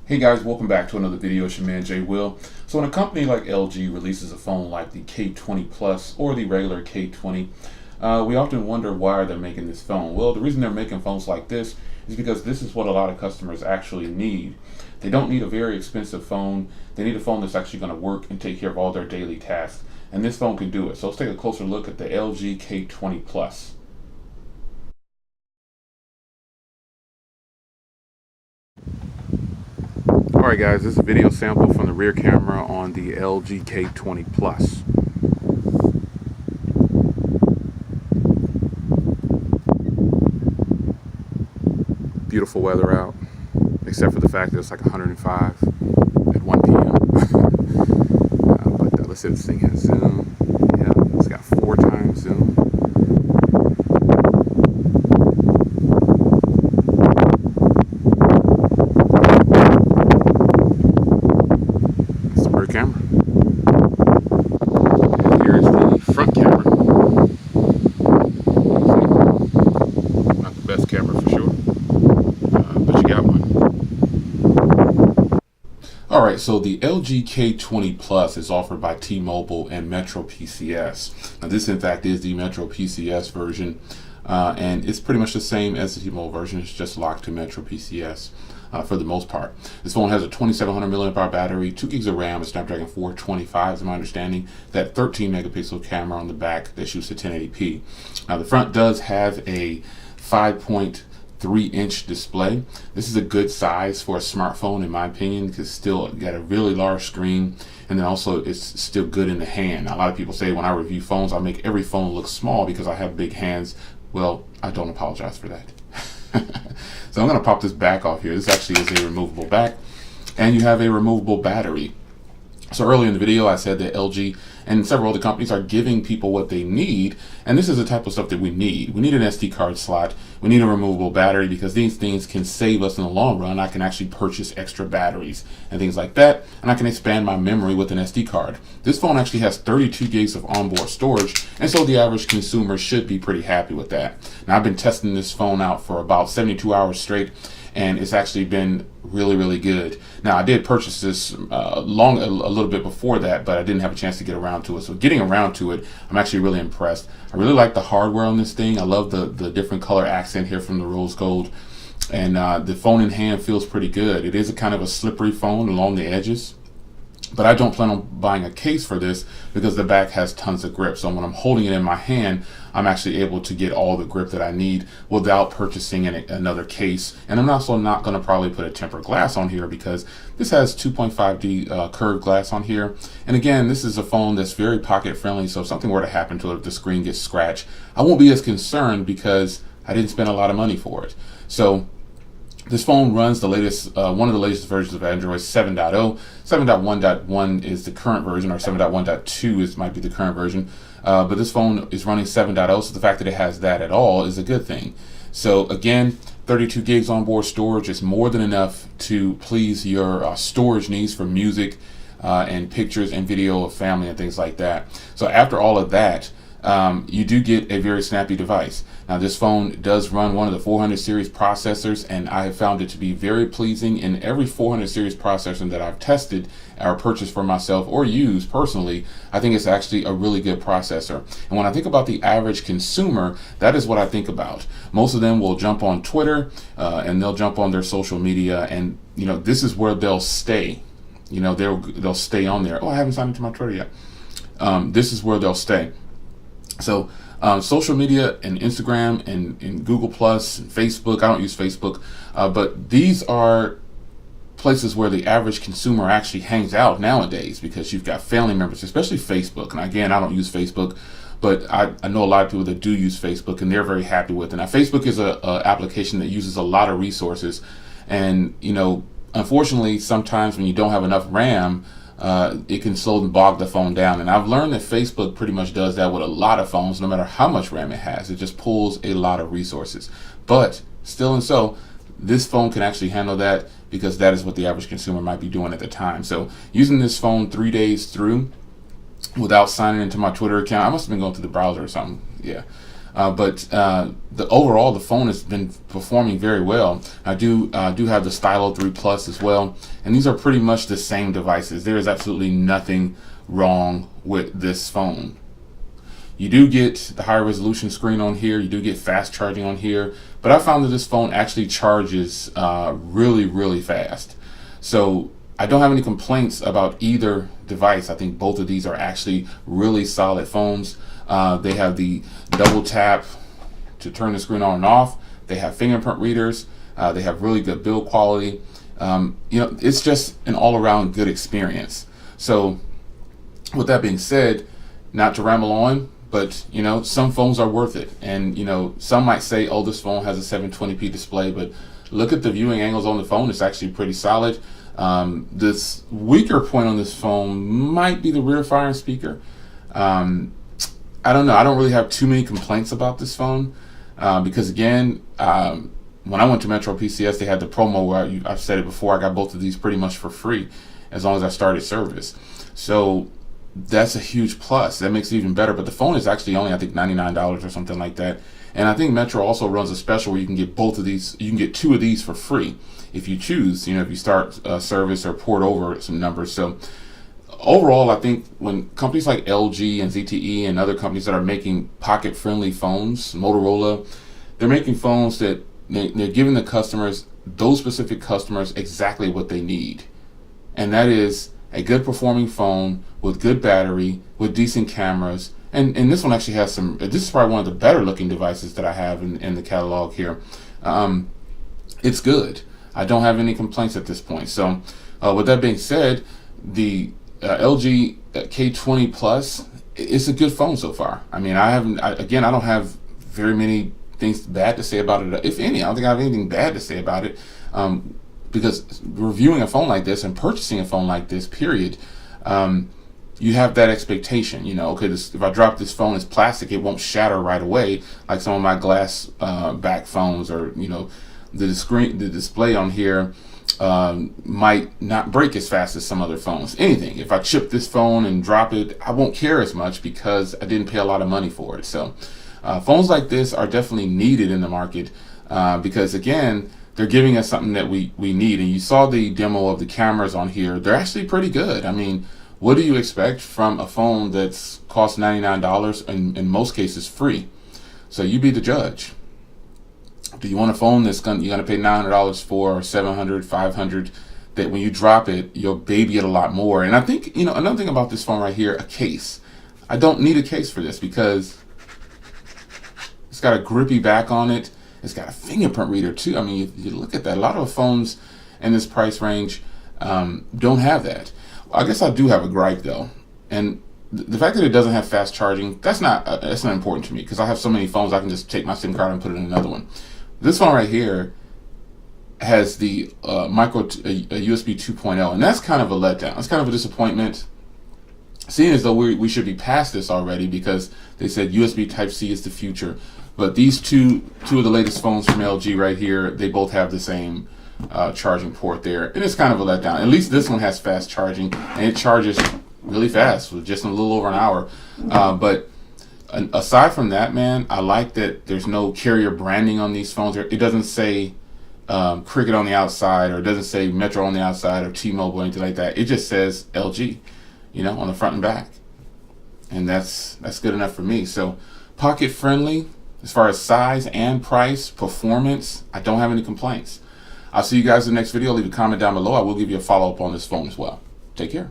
Hey guys, welcome back to another video. It's your man Jay Will. So when a company like LG releases a phone like the K20 Plus or the regular K20, we often wonder why they're making this phone. Well, the reason they're making phones like this is because this is what a lot of customers actually need. They don't need a very expensive phone. They need a phone that's actually going to work and take care of all their daily tasks. And this phone can do it. So let's take a closer look at the LG K20 Plus. Alright guys, this is a video sample from the rear camera on the LG K20 Plus. Beautiful weather out, except for the fact that it's like 105 at 1 p.m. Let's see if this thing has zoom. Yeah, it's got 4 times zoom. That's the rear camera. And here's the front camera. Not the best camera for sure, but you got one. Alright, so the LG K20 Plus is offered by T-Mobile and Metro PCS. Now this in fact is the Metro PCS version, and it's pretty much the same as the T-Mobile version. It's just locked to Metro PCS for the most part. This phone has a 2700 milliamp hour battery, 2 gigs of RAM, a Snapdragon 425 is my understanding, that 13 megapixel camera on the back that shoots to 1080p. Now the front does have a 5.3-inch display. This is a good size for a smartphone in my opinion, because still got a really large screen, and then also it's still good in the hand. Now, a lot of people say when I review phones I make every phone look small because I have big hands. Well, I don't apologize for that. So I'm going to pop this back off here. This actually is a removable back, and you have a removable battery. So earlier in the video I said that LG and several other companies are giving people what they need, and this is the type of stuff that we need. We need an SD card slot, we need a removable battery, because these things can save us in the long run. I can actually purchase extra batteries and things like that, and I can expand my memory with an SD card. This phone actually has 32 gigs of onboard storage, and so the average consumer should be pretty happy with that. Now I've been testing this phone out for about 72 hours straight, and it's actually been really good. Now I did purchase this a little bit before that, but I didn't have a chance to get around to it. So getting around to it, I'm actually really impressed. I really like the hardware on this thing. I love the different color accent here from the rose gold, and the phone in hand feels pretty good. It is a kind of a slippery phone along the edges, but I don't plan on buying a case for this because the back has tons of grip. So when I'm holding it in my hand, I'm actually able to get all the grip that I need without purchasing another case. And I'm also not going to probably put a tempered glass on here because this has 2.5D curved glass on here. And again, this is a phone that's very pocket friendly. So if something were to happen to it, if the screen gets scratched, I won't be as concerned because I didn't spend a lot of money for it. So this phone runs the latest, one of the latest versions of Android 7.0. 7.1.1 is the current version, or 7.1.2 might be the current version. But this phone is running 7.0, so the fact that it has that at all is a good thing. So again, 32 gigs onboard storage is more than enough to please your storage needs for music and pictures and video of family and things like that. So after all of that, you do get a very snappy device. Now this phone does run one of the 400 series processors, and I have found it to be very pleasing. In every 400 series processor that I've tested or purchased for myself or used personally, I think it's actually a really good processor. And when I think about the average consumer, that is what I think about. Most of them will jump on Twitter and they'll jump on their social media, and you know, this is where they'll stay. You know, they'll stay on there. Oh, I haven't signed into my Twitter yet. This is where they'll stay. So social media and Instagram and Google Plus and Facebook, I don't use Facebook, but these are places where the average consumer actually hangs out nowadays, because you've got family members, especially Facebook. And again, I don't use Facebook, but I know a lot of people that do use Facebook, and they're very happy with it. Now Facebook is a application that uses a lot of resources, and you know, unfortunately sometimes when you don't have enough RAM, it can slow and bog the phone down. And I've learned that Facebook pretty much does that with a lot of phones. No matter how much RAM it has, it just pulls a lot of resources. But still, and so this phone can actually handle that, because that is what the average consumer might be doing at the time. So using this phone 3 days through without signing into my Twitter account, I must have been going through the browser or something, yeah, The overall, the phone has been performing very well. I do have the Stylo 3 Plus as well, and these are pretty much the same devices. There is absolutely nothing wrong with this phone. You do get the higher resolution screen on here, you do get fast charging on here, but I found that this phone actually charges really fast. So I don't have any complaints about either device. I think both of these are actually really solid phones. They have the double tap to turn the screen on and off. They have fingerprint readers. They have really good build quality. It's just an all-around good experience. So with that being said, not to ramble on, but some phones are worth it. And some might say, oh, this phone has a 720p display, but look at the viewing angles on the phone. It's actually pretty solid. This weaker point on this phone might be the rear firing speaker. I don't know. I don't really have too many complaints about this phone because, again, when I went to Metro PCS, they had the promo where I've said it before, I got both of these pretty much for free as long as I started service. So that's a huge plus. That makes it even better. But the phone is actually only, I think, $99 or something like that. And I think Metro also runs a special where you can get both of these. You can get two of these for free if you choose, if you start service or port over some numbers. So overall, I think when companies like LG and ZTE and other companies that are making pocket-friendly phones, Motorola, they're making phones that they're giving the customers, those specific customers, exactly what they need. And that is a good performing phone with good battery, with decent cameras. And this one actually has some, this is probably one of the better looking devices that I have in the catalog here. It's good. I don't have any complaints at this point. So with that being said, the LG K20 Plus, it's a good phone so far. I mean, I don't have very many things bad to say about it. If any, I don't think I have anything bad to say about it. Because reviewing a phone like this and purchasing a phone like this, period, you have that expectation. Okay, if I drop this phone, it's plastic, it won't shatter right away like some of my glass back phones, or the display on here might not break as fast as some other phones. Anything, if I chip this phone and drop it, I won't care as much because I didn't pay a lot of money for it. So phones like this are definitely needed in the market because, again, they're giving us something that we need. And you saw the demo of the cameras on here. They're actually pretty good. I mean, what do you expect from a phone that's cost $99 and in most cases free? So you be the judge. Do you want a phone that's you're gonna pay $900 for, or $700, $500, that when you drop it, you'll baby it a lot more? And I think, another thing about this phone right here, a case. I don't need a case for this because it's got a grippy back on it. It's got a fingerprint reader too. I mean, you look at that. A lot of phones in this price range don't have that. I guess I do have a gripe though, and the fact that it doesn't have fast charging, that's not important to me because I have so many phones I can just take my SIM card and put it in another one. This one right here has the USB 2.0, and that's kind of a letdown. It's kind of a disappointment, seeing as though we should be past this already because they said USB Type-C is the future. But these two of the latest phones from LG right here, they both have the same charging port there, and it's kind of a letdown. At least this one has fast charging, and it charges really fast with just a little over an hour. But aside from that, man, I like that there's no carrier branding on these phones. It doesn't say Cricket on the outside, or it doesn't say Metro on the outside, or T-Mobile, or anything like that. It just says LG, on the front and back, and that's good enough for me. So pocket friendly. As far as size and price, performance, I don't have any complaints. I'll see you guys in the next video. Leave a comment down below. I will give you a follow-up on this phone as well. Take care.